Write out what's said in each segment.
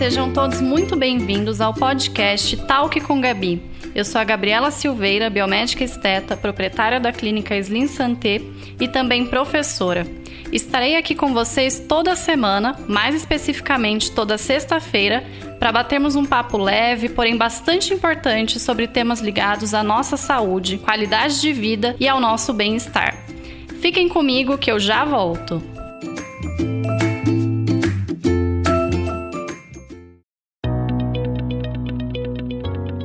Sejam todos muito bem-vindos ao podcast Talk com Gabi. Eu sou a Gabriela Silveira, biomédica esteta, proprietária da clínica Slim Santé e também professora. Estarei aqui com vocês toda semana, mais especificamente toda sexta-feira, para batermos um papo leve, porém bastante importante sobre temas ligados à nossa saúde, qualidade de vida e ao nosso bem-estar. Fiquem comigo que eu já volto.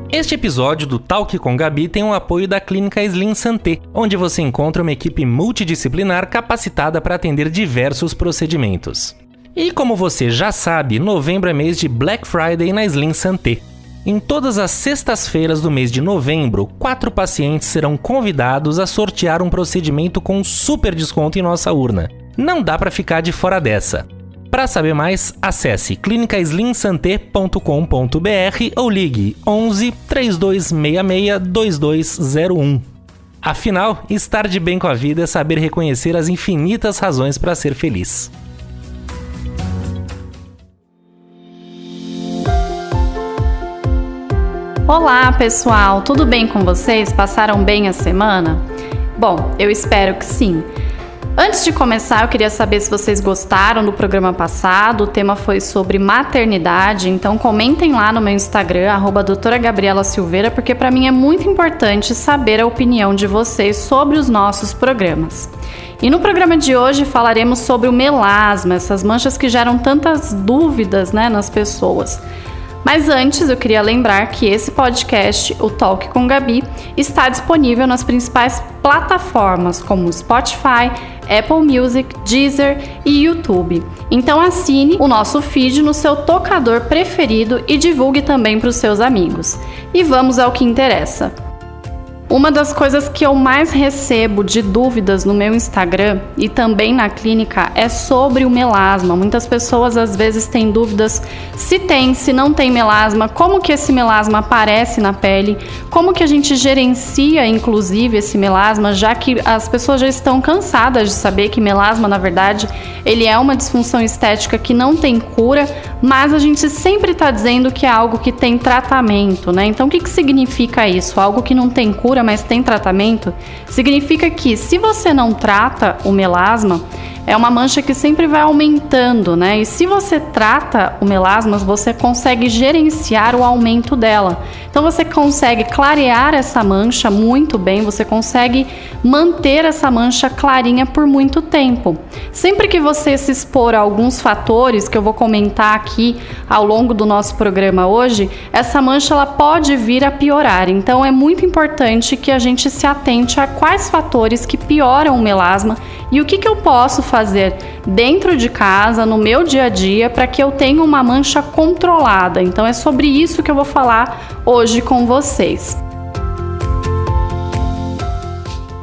Este episódio do Talk com Gabi tem o apoio da clínica Slim Santé, onde você encontra uma equipe multidisciplinar capacitada para atender diversos procedimentos. E como você já sabe, novembro é mês de Black Friday na Slim Santé. Em todas as sextas-feiras do mês de novembro, 4 pacientes serão convidados a sortear um procedimento com super desconto em nossa urna. Não dá para ficar de fora dessa. Para saber mais, acesse clinicaslimsanté.com.br ou ligue 11 3266 2201. Afinal, estar de bem com a vida é saber reconhecer as infinitas razões para ser feliz. Olá, pessoal! Tudo bem com vocês? Passaram bem a semana? Bom, eu espero que sim. Antes de começar, eu queria saber se vocês gostaram do programa passado. O tema foi sobre maternidade, então comentem lá no meu Instagram, @doutora Gabriela Silveira, porque para mim é muito importante saber a opinião de vocês sobre os nossos programas. E no programa de hoje falaremos sobre o melasma, essas manchas que geram tantas dúvidas, nas pessoas. Mas antes, eu queria lembrar que esse podcast, o Talk com Gabi, está disponível nas principais plataformas como Spotify, Apple Music, Deezer e YouTube. Então assine o nosso feed no seu tocador preferido e divulgue também para os seus amigos. E vamos ao que interessa. Uma das coisas que eu mais recebo de dúvidas no meu Instagram e também na clínica é sobre o melasma. Muitas pessoas às vezes têm dúvidas se tem, se não tem melasma, como que esse melasma aparece na pele, como que a gente gerencia inclusive esse melasma, já que as pessoas já estão cansadas de saber que melasma, na verdade, ele é uma disfunção estética que não tem cura, mas a gente sempre está dizendo que é algo que tem tratamento, Então o que significa isso? Algo que não tem cura, mas tem tratamento? Significa que se você não trata o melasma, é uma mancha que sempre vai aumentando, E se você trata o melasma, você consegue gerenciar o aumento dela. Então você consegue clarear essa mancha muito bem, você consegue manter essa mancha clarinha por muito tempo. Sempre que você se expor a alguns fatores que eu vou comentar aqui ao longo do nosso programa hoje, essa mancha ela pode vir a piorar. Então é muito importante que a gente se atente a quais fatores que pioram o melasma e o que eu posso fazer dentro de casa, no meu dia a dia, para que eu tenha uma mancha controlada. Então é sobre isso que eu vou falar hoje com vocês.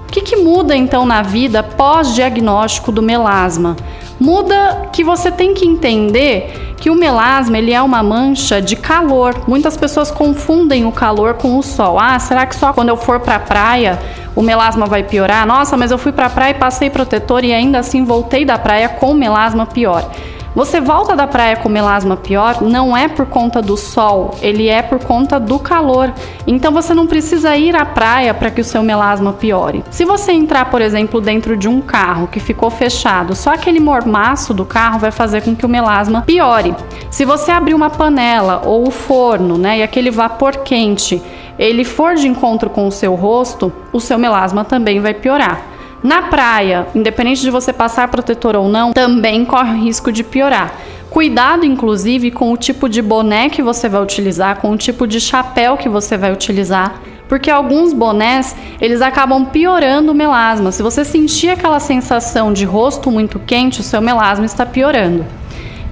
O que muda então na vida pós-diagnóstico do melasma? Muda que você tem que entender que o melasma ele é uma mancha de calor. Muitas pessoas confundem o calor com o sol. Será que só quando eu for para a praia o melasma vai piorar? Nossa, mas eu fui para a praia e passei protetor e ainda assim voltei da praia com melasma pior. Você volta da praia com melasma pior, não é por conta do sol, ele é por conta do calor. Então você não precisa ir à praia para que o seu melasma piore. Se você entrar, por exemplo, dentro de um carro que ficou fechado, só aquele mormaço do carro vai fazer com que o melasma piore. Se você abrir uma panela ou o forno, e aquele vapor quente, ele for de encontro com o seu rosto, o seu melasma também vai piorar. Na praia, independente de você passar protetor ou não, também corre o risco de piorar. Cuidado, inclusive, com o tipo de boné que você vai utilizar, com o tipo de chapéu que você vai utilizar, porque alguns bonés, eles acabam piorando o melasma. Se você sentir aquela sensação de rosto muito quente, o seu melasma está piorando.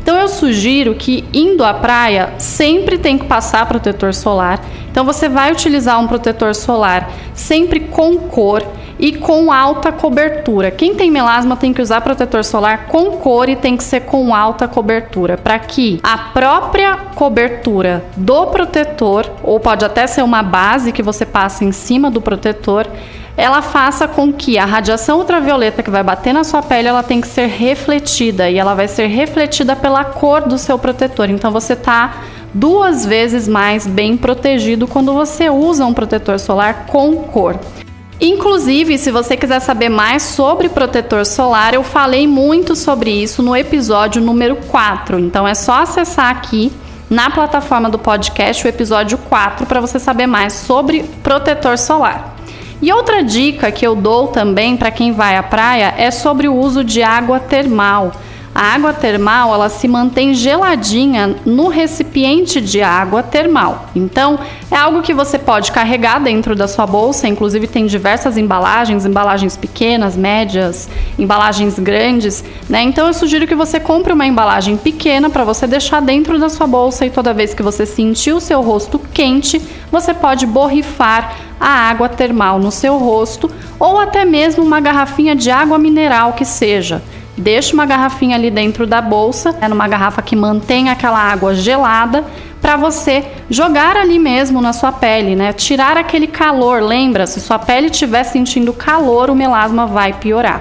Então eu sugiro que indo à praia sempre tem que passar protetor solar. Então você vai utilizar um protetor solar sempre com cor e com alta cobertura. Quem tem melasma tem que usar protetor solar com cor e tem que ser com alta cobertura, para que a própria cobertura do protetor, ou pode até ser uma base que você passa em cima do protetor, ela faça com que a radiação ultravioleta que vai bater na sua pele, ela tem que ser refletida, e ela vai ser refletida pela cor do seu protetor. Então você tá 2 vezes mais bem protegido quando você usa um protetor solar com cor. Inclusive, se você quiser saber mais sobre protetor solar, eu falei muito sobre isso no episódio número 4. Então é só acessar aqui na plataforma do podcast o episódio 4 para você saber mais sobre protetor solar. E outra dica que eu dou também para quem vai à praia é sobre o uso de água termal. A água termal, ela se mantém geladinha no recipiente de água termal. Então, é algo que você pode carregar dentro da sua bolsa, inclusive tem diversas embalagens pequenas, médias, embalagens grandes, né? Então, eu sugiro que você compre uma embalagem pequena para você deixar dentro da sua bolsa, e toda vez que você sentir o seu rosto quente, você pode borrifar a água termal no seu rosto, ou até mesmo uma garrafinha de água mineral que seja. Deixa uma garrafinha ali dentro da bolsa, numa garrafa que mantém aquela água gelada, para você jogar ali mesmo na sua pele, né? Tirar aquele calor. Lembra, se sua pele estiver sentindo calor, o melasma vai piorar.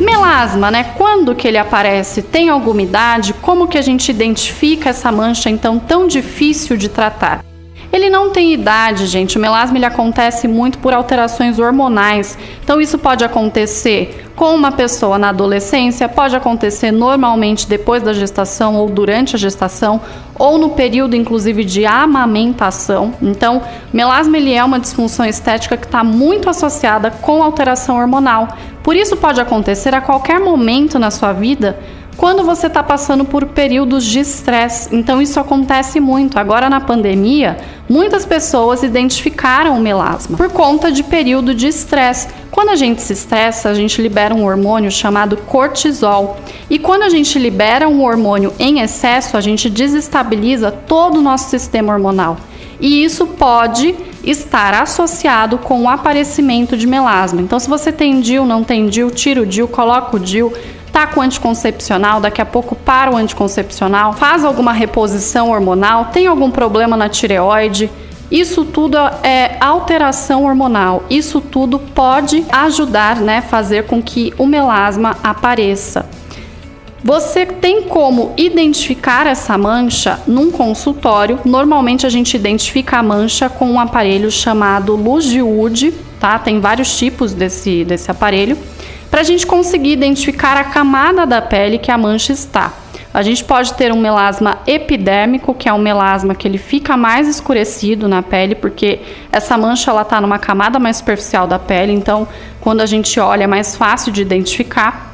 Melasma, né? Quando que ele aparece? Tem alguma idade? Como que a gente identifica essa mancha então tão difícil de tratar? Ele não tem idade, gente. O melasma ele acontece muito por alterações hormonais. Então isso pode acontecer com uma pessoa na adolescência, pode acontecer normalmente depois da gestação ou durante a gestação, ou no período inclusive de amamentação. Então, melasma ele é uma disfunção estética que está muito associada com alteração hormonal. Por isso pode acontecer a qualquer momento na sua vida, quando você está passando por períodos de estresse. Então isso acontece muito. Agora na pandemia, muitas pessoas identificaram o melasma por conta de período de estresse. Quando a gente se estressa, a gente libera um hormônio chamado cortisol. E quando a gente libera um hormônio em excesso, a gente desestabiliza todo o nosso sistema hormonal. E isso pode estar associado com o aparecimento de melasma. Então se você tem DIU, não tem DIU, tira o DIU, coloca o DIU. Tá com anticoncepcional, daqui a pouco para o anticoncepcional, faz alguma reposição hormonal, tem algum problema na tireoide, isso tudo é alteração hormonal, isso tudo pode ajudar, né, fazer com que o melasma apareça. Você tem como identificar essa mancha num consultório. Normalmente a gente identifica a mancha com um aparelho chamado luz de Wood, tá? Tem vários tipos desse aparelho, para a gente conseguir identificar a camada da pele que a mancha está. A gente pode ter um melasma epidérmico, que é um melasma que ele fica mais escurecido na pele, porque essa mancha ela está numa camada mais superficial da pele, então quando a gente olha é mais fácil de identificar.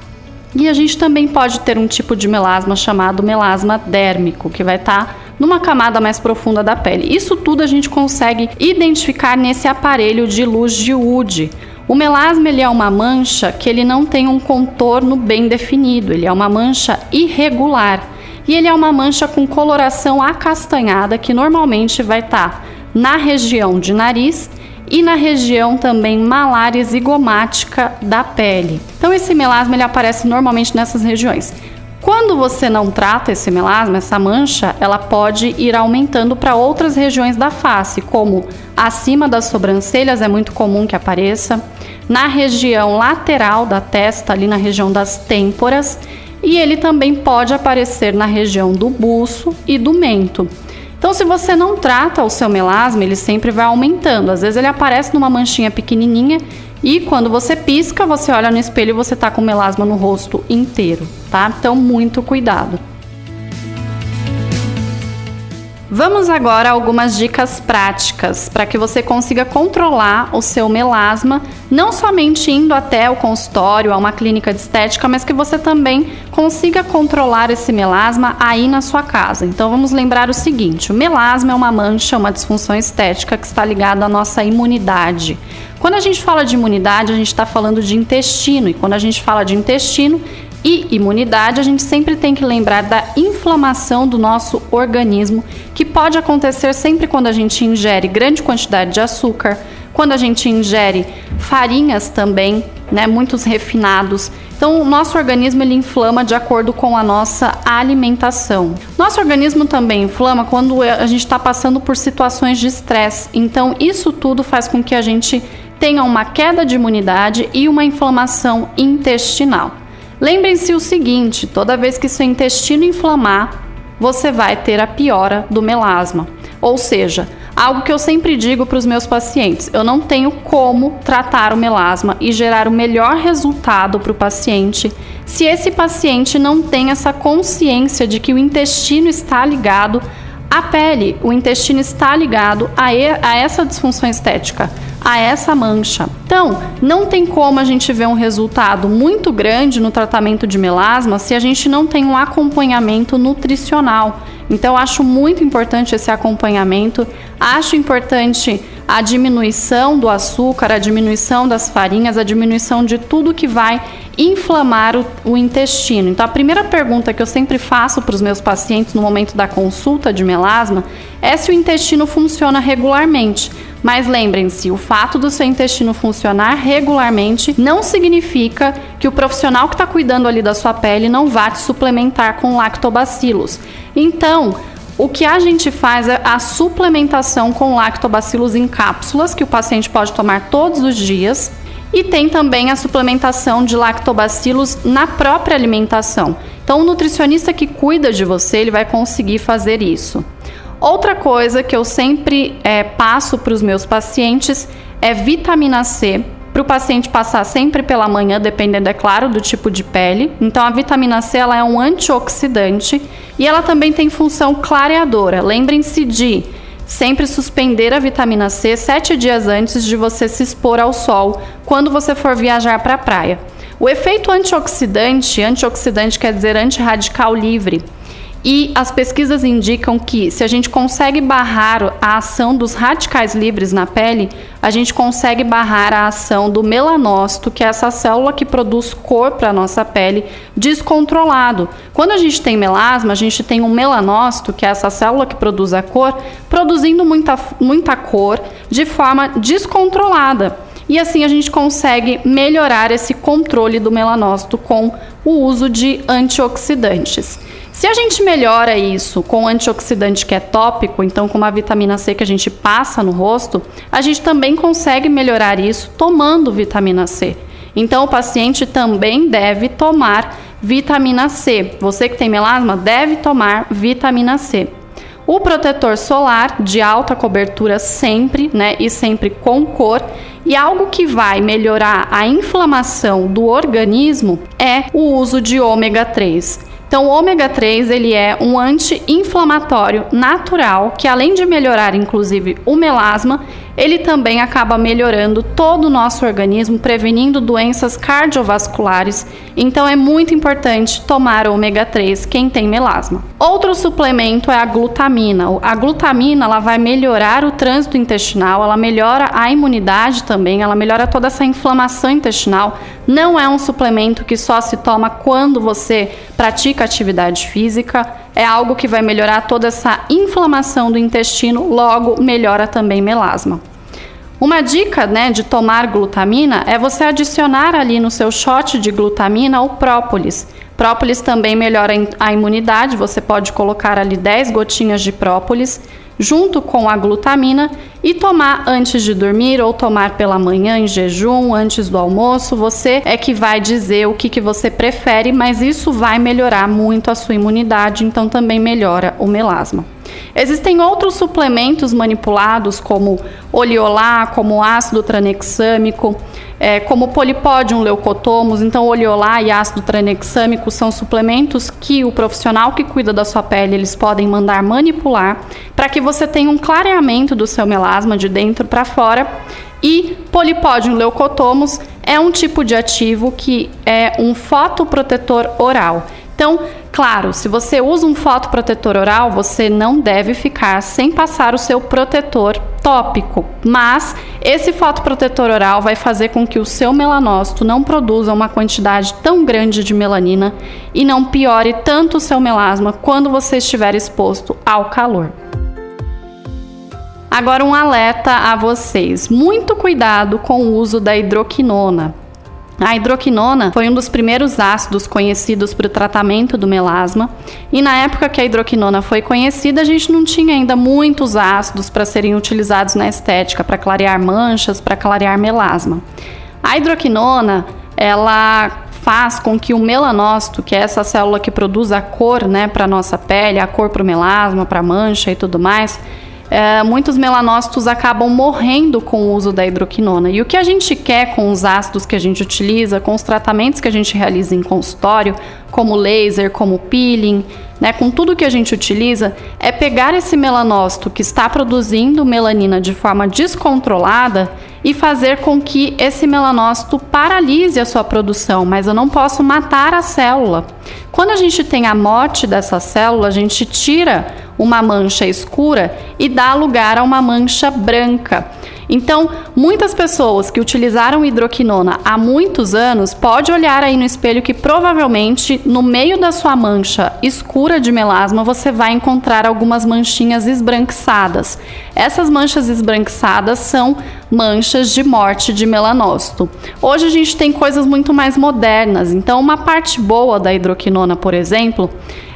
E a gente também pode ter um tipo de melasma chamado melasma dérmico, que vai estar numa camada mais profunda da pele. Isso tudo a gente consegue identificar nesse aparelho de luz de Wood. O melasma ele é uma mancha que ele não tem um contorno bem definido, ele é uma mancha irregular e ele é uma mancha com coloração acastanhada que normalmente vai estar na região de nariz e na região também malar e zigomática da pele. Então esse melasma ele aparece normalmente nessas regiões. Quando você não trata esse melasma, essa mancha, ela pode ir aumentando para outras regiões da face, como acima das sobrancelhas é muito comum que apareça, na região lateral da testa, ali na região das têmporas, e ele também pode aparecer na região do buço e do mento. Então, se você não trata o seu melasma, ele sempre vai aumentando. Às vezes ele aparece numa manchinha pequenininha e quando você pisca, você olha no espelho e você tá com melasma no rosto inteiro, tá? Então, muito cuidado. Vamos agora a algumas dicas práticas para que você consiga controlar o seu melasma, não somente indo até o consultório, a uma clínica de estética, mas que você também consiga controlar esse melasma aí na sua casa. Então vamos lembrar o seguinte: o melasma é uma mancha, uma disfunção estética que está ligada à nossa imunidade. Quando a gente fala de imunidade, a gente está falando de intestino, e quando a gente fala de intestino e imunidade, a gente sempre tem que lembrar da inflamação do nosso organismo, que pode acontecer sempre quando a gente ingere grande quantidade de açúcar, quando a gente ingere farinhas também, né, muitos refinados. Então, o nosso organismo ele inflama de acordo com a nossa alimentação. Nosso organismo também inflama quando a gente está passando por situações de estresse. Então, isso tudo faz com que a gente tenha uma queda de imunidade e uma inflamação intestinal. Lembrem-se o seguinte, toda vez que seu intestino inflamar, você vai ter a piora do melasma. Ou seja, algo que eu sempre digo para os meus pacientes, eu não tenho como tratar o melasma e gerar o melhor resultado para o paciente se esse paciente não tem essa consciência de que o intestino está ligado à pele, o intestino está ligado a essa disfunção estética, a essa mancha. Então, não tem como a gente ver um resultado muito grande no tratamento de melasma se a gente não tem um acompanhamento nutricional. Então, eu acho muito importante esse acompanhamento, acho importante a diminuição do açúcar, a diminuição das farinhas, a diminuição de tudo que vai inflamar o intestino. Então, a primeira pergunta que eu sempre faço para os meus pacientes no momento da consulta de melasma é se o intestino funciona regularmente. Mas lembrem-se, o fato do seu intestino funcionar regularmente não significa que o profissional que está cuidando ali da sua pele não vá te suplementar com lactobacilos. Então, o que a gente faz é a suplementação com lactobacilos em cápsulas, que o paciente pode tomar todos os dias. E tem também a suplementação de lactobacilos na própria alimentação. Então, o nutricionista que cuida de você, ele vai conseguir fazer isso. Outra coisa que eu sempre passo para os meus pacientes é vitamina C, para o paciente passar sempre pela manhã, dependendo, é claro, do tipo de pele. Então, a vitamina C ela é um antioxidante e ela também tem função clareadora. Lembrem-se de sempre suspender a vitamina C 7 dias antes de você se expor ao sol, quando você for viajar para a praia. O efeito antioxidante quer dizer antirradical livre. E as pesquisas indicam que se a gente consegue barrar a ação dos radicais livres na pele, a gente consegue barrar a ação do melanócito, que é essa célula que produz cor para a nossa pele, descontrolado. Quando a gente tem melasma, a gente tem um melanócito, que é essa célula que produz a cor, produzindo muita cor de forma descontrolada. E assim a gente consegue melhorar esse controle do melanócito com o uso de antioxidantes. Se a gente melhora isso com antioxidante que é tópico, então com uma vitamina C que a gente passa no rosto, a gente também consegue melhorar isso tomando vitamina C. Então o paciente também deve tomar vitamina C. Você que tem melasma deve tomar vitamina C. O protetor solar de alta cobertura sempre, e sempre com cor. E algo que vai melhorar a inflamação do organismo é o uso de ômega 3. Então, o ômega 3 ele é um anti-inflamatório natural que, além de melhorar, inclusive, o melasma, ele também acaba melhorando todo o nosso organismo, prevenindo doenças cardiovasculares. Então, é muito importante tomar ômega 3 quem tem melasma. Outro suplemento é a glutamina. A glutamina ela vai melhorar o trânsito intestinal, ela melhora a imunidade também, ela melhora toda essa inflamação intestinal. Não é um suplemento que só se toma quando você pratica atividade física, é algo que vai melhorar toda essa inflamação do intestino, logo melhora também melasma. Uma dica, de tomar glutamina é você adicionar ali no seu shot de glutamina o própolis. Própolis também melhora a imunidade, você pode colocar ali 10 gotinhas de própolis junto com a glutamina e tomar antes de dormir ou tomar pela manhã em jejum, antes do almoço. Você é que vai dizer o que você prefere, mas isso vai melhorar muito a sua imunidade, então também melhora o melasma. Existem outros suplementos manipulados como oleolá, como ácido tranexâmico, como polipodium leucotomus. Então, oleolá e ácido tranexâmico são suplementos que o profissional que cuida da sua pele, eles podem mandar manipular para que você tenha um clareamento do seu melasma de dentro para fora. E polipodium leucotomus é um tipo de ativo que é um fotoprotetor oral. Então, claro, se você usa um fotoprotetor oral, você não deve ficar sem passar o seu protetor tópico. Mas esse fotoprotetor oral vai fazer com que o seu melanócito não produza uma quantidade tão grande de melanina e não piore tanto o seu melasma quando você estiver exposto ao calor. Agora um alerta a vocês, muito cuidado com o uso da hidroquinona. A hidroquinona foi um dos primeiros ácidos conhecidos para o tratamento do melasma, e na época que a hidroquinona foi conhecida, a gente não tinha ainda muitos ácidos para serem utilizados na estética, para clarear manchas, para clarear melasma. A hidroquinona, ela faz com que o melanócito, que é essa célula que produz a cor, né, para a nossa pele, a cor para o melasma, para a mancha e tudo mais, muitos melanócitos acabam morrendo com o uso da hidroquinona. E o que a gente quer com os ácidos que a gente utiliza, com os tratamentos que a gente realiza em consultório, como laser, como peeling, né, com tudo que a gente utiliza, é pegar esse melanócito que está produzindo melanina de forma descontrolada e fazer com que esse melanócito paralise a sua produção, mas eu não posso matar a célula. Quando a gente tem a morte dessa célula, a gente tira uma mancha escura e dá lugar a uma mancha branca. Então, muitas pessoas que utilizaram hidroquinona há muitos anos, pode olhar aí no espelho que provavelmente no meio da sua mancha escura de melasma você vai encontrar algumas manchinhas esbranquiçadas. Essas manchas esbranquiçadas são manchas de morte de melanócito. Hoje a gente tem coisas muito mais modernas, então uma parte boa da hidroquinona, por exemplo,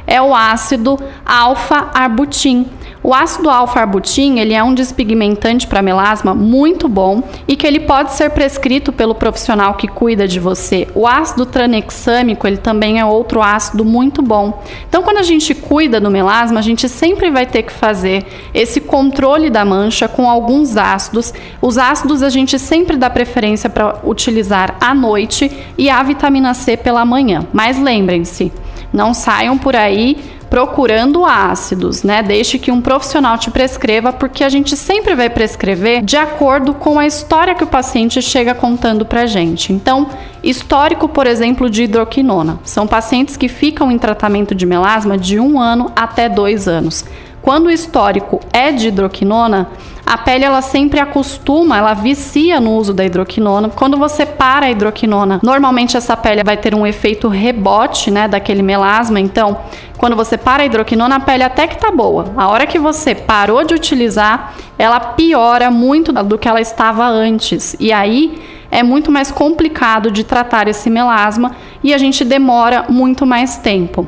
é o ácido alfa-arbutin. O ácido alfa-arbutin, ele é um despigmentante para melasma muito bom e que ele pode ser prescrito pelo profissional que cuida de você. O ácido tranexâmico, ele também é outro ácido muito bom. Então, quando a gente cuida do melasma, a gente sempre vai ter que fazer esse controle da mancha com alguns ácidos. Os ácidos a gente sempre dá preferência para utilizar à noite e a vitamina C pela manhã. Mas lembrem-se, não saiam por aí procurando ácidos, né? Deixe que um profissional te prescreva, porque a gente sempre vai prescrever de acordo com a história que o paciente chega contando pra gente. Então, histórico, por exemplo, de hidroquinona. São pacientes que ficam em tratamento de melasma de 1 ano até 2 anos. Quando o histórico é de hidroquinona, a pele ela sempre acostuma, ela vicia no uso da hidroquinona. Quando você para a hidroquinona, normalmente essa pele vai ter um efeito rebote, né, daquele melasma. Então, quando você para a hidroquinona, a pele até que tá boa. A hora que você parou de utilizar, ela piora muito do que ela estava antes. E aí é muito mais complicado de tratar esse melasma e a gente demora muito mais tempo.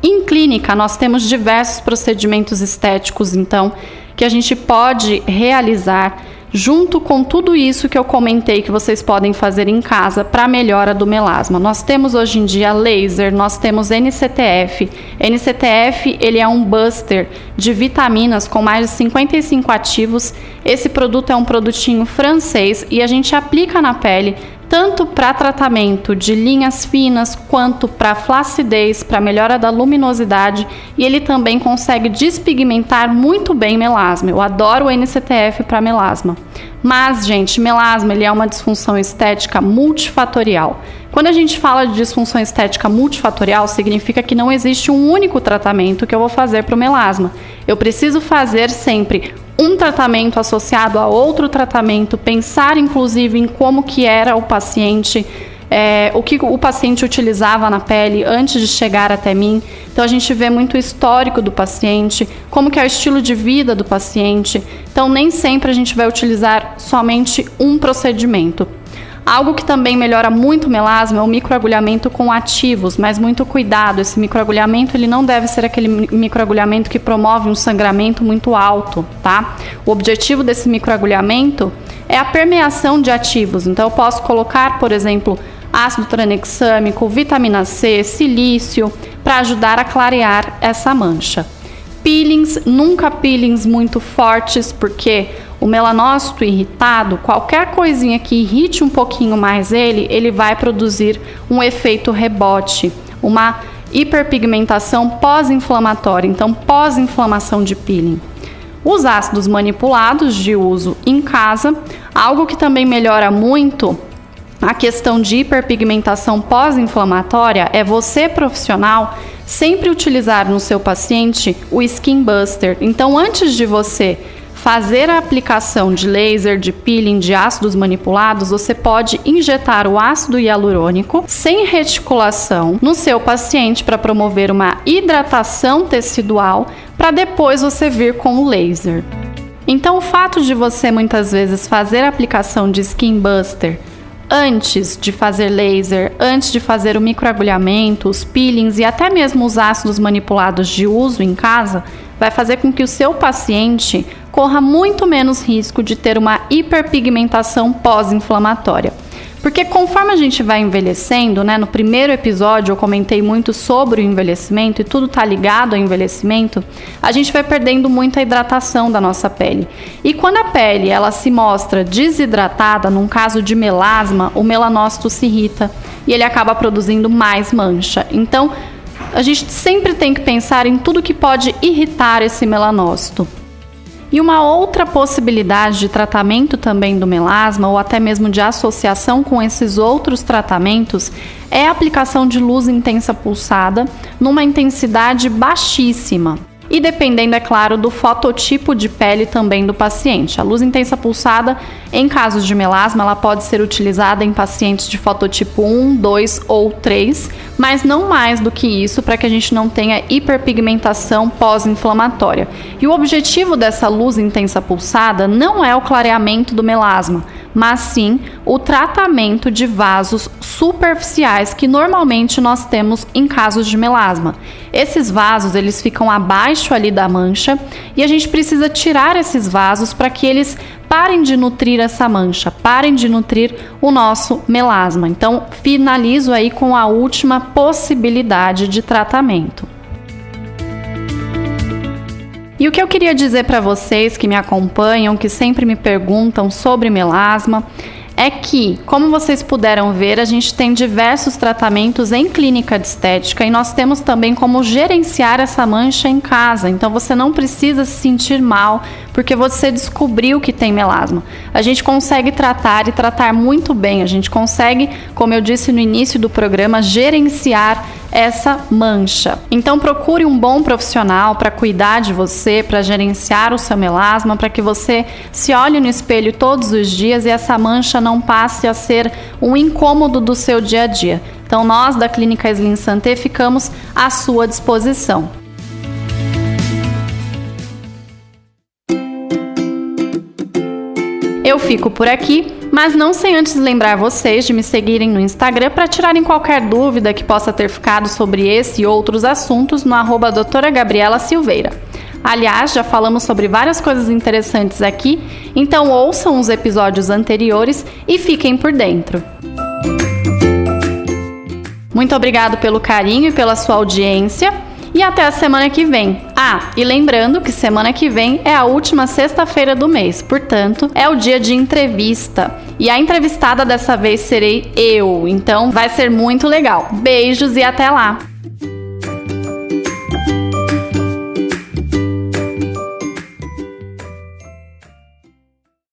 Em clínica, nós temos diversos procedimentos estéticos, então, que a gente pode realizar junto com tudo isso que eu comentei que vocês podem fazer em casa para a melhora do melasma. Nós temos hoje em dia laser, nós temos NCTF. NCTF, ele é um buster de vitaminas com mais de 55 ativos. Esse produto é um produtinho francês e a gente aplica na pele tanto para tratamento de linhas finas, quanto para flacidez, para melhora da luminosidade, e ele também consegue despigmentar muito bem melasma. Eu adoro o NCTF para melasma. Mas, gente, melasma ele é uma disfunção estética multifatorial. Quando a gente fala de disfunção estética multifatorial, significa que não existe um único tratamento que eu vou fazer para o melasma. Eu preciso fazer sempre um tratamento associado a outro tratamento, pensar inclusive em como que era o paciente, o que o paciente utilizava na pele antes de chegar até mim. Então a gente vê muito histórico do paciente, como que é o estilo de vida do paciente. Então nem sempre a gente vai utilizar somente um procedimento. Algo que também melhora muito o melasma é o microagulhamento com ativos, mas muito cuidado, esse microagulhamento ele não deve ser aquele microagulhamento que promove um sangramento muito alto, tá? O objetivo desse microagulhamento é a permeação de ativos, então eu posso colocar, por exemplo, ácido tranexâmico, vitamina C, silício, para ajudar a clarear essa mancha. Peelings, nunca peelings muito fortes, porque o melanócito irritado, qualquer coisinha que irrite um pouquinho mais ele vai produzir um efeito rebote, uma hiperpigmentação pós-inflamatória, então pós-inflamação de peeling. Os ácidos manipulados de uso em casa, algo que também melhora muito a questão de hiperpigmentação pós-inflamatória é você, profissional, sempre utilizar no seu paciente o Skin Buster. Então, antes de você fazer a aplicação de laser, de peeling, de ácidos manipulados, você pode injetar o ácido hialurônico sem reticulação no seu paciente para promover uma hidratação tecidual, para depois você vir com o laser. Então, o fato de você muitas vezes fazer a aplicação de Skin Buster antes de fazer laser, antes de fazer o microagulhamento, os peelings e até mesmo os ácidos manipulados de uso em casa, vai fazer com que o seu paciente corra muito menos risco de ter uma hiperpigmentação pós-inflamatória. Porque conforme a gente vai envelhecendo, né, no primeiro episódio eu comentei muito sobre o envelhecimento e tudo tá ligado ao envelhecimento, a gente vai perdendo muita hidratação da nossa pele. E quando a pele ela se mostra desidratada, num caso de melasma, o melanócito se irrita e ele acaba produzindo mais mancha. Então, a gente sempre tem que pensar em tudo que pode irritar esse melanócito. E uma outra possibilidade de tratamento também do melasma, ou até mesmo de associação com esses outros tratamentos, é a aplicação de luz intensa pulsada numa intensidade baixíssima. E dependendo, é claro, do fototipo de pele também do paciente. A luz intensa pulsada, em casos de melasma, ela pode ser utilizada em pacientes de fototipo 1, 2 ou 3, mas não mais do que isso, para que a gente não tenha hiperpigmentação pós-inflamatória. E o objetivo dessa luz intensa pulsada não é o clareamento do melasma, mas sim o tratamento de vasos superficiais que normalmente nós temos em casos de melasma. Esses vasos, eles ficam abaixo ali da mancha e a gente precisa tirar esses vasos para que eles parem de nutrir essa mancha, parem de nutrir o nosso melasma. Então, finalizo aí com a última possibilidade de tratamento. E o que eu queria dizer para vocês que me acompanham, que sempre me perguntam sobre melasma, é que, como vocês puderam ver, a gente tem diversos tratamentos em clínica de estética e nós temos também como gerenciar essa mancha em casa. Então você não precisa se sentir mal porque você descobriu que tem melasma. A gente consegue tratar e tratar muito bem. A gente consegue, como eu disse no início do programa, gerenciar essa mancha. Então procure um bom profissional para cuidar de você, para gerenciar o seu melasma, para que você se olhe no espelho todos os dias e essa mancha não passe a ser um incômodo do seu dia a dia. Então nós da Clínica Slim Santé ficamos à sua disposição. Eu fico por aqui, mas não sem antes lembrar vocês de me seguirem no Instagram para tirarem qualquer dúvida que possa ter ficado sobre esse e outros assuntos no @doutora Gabriela Silveira. Aliás, já falamos sobre várias coisas interessantes aqui, então ouçam os episódios anteriores e fiquem por dentro. Muito obrigado pelo carinho e pela sua audiência. E até a semana que vem. E lembrando que semana que vem é a última sexta-feira do mês, portanto, é o dia de entrevista. E a entrevistada dessa vez serei eu, então vai ser muito legal. Beijos e até lá!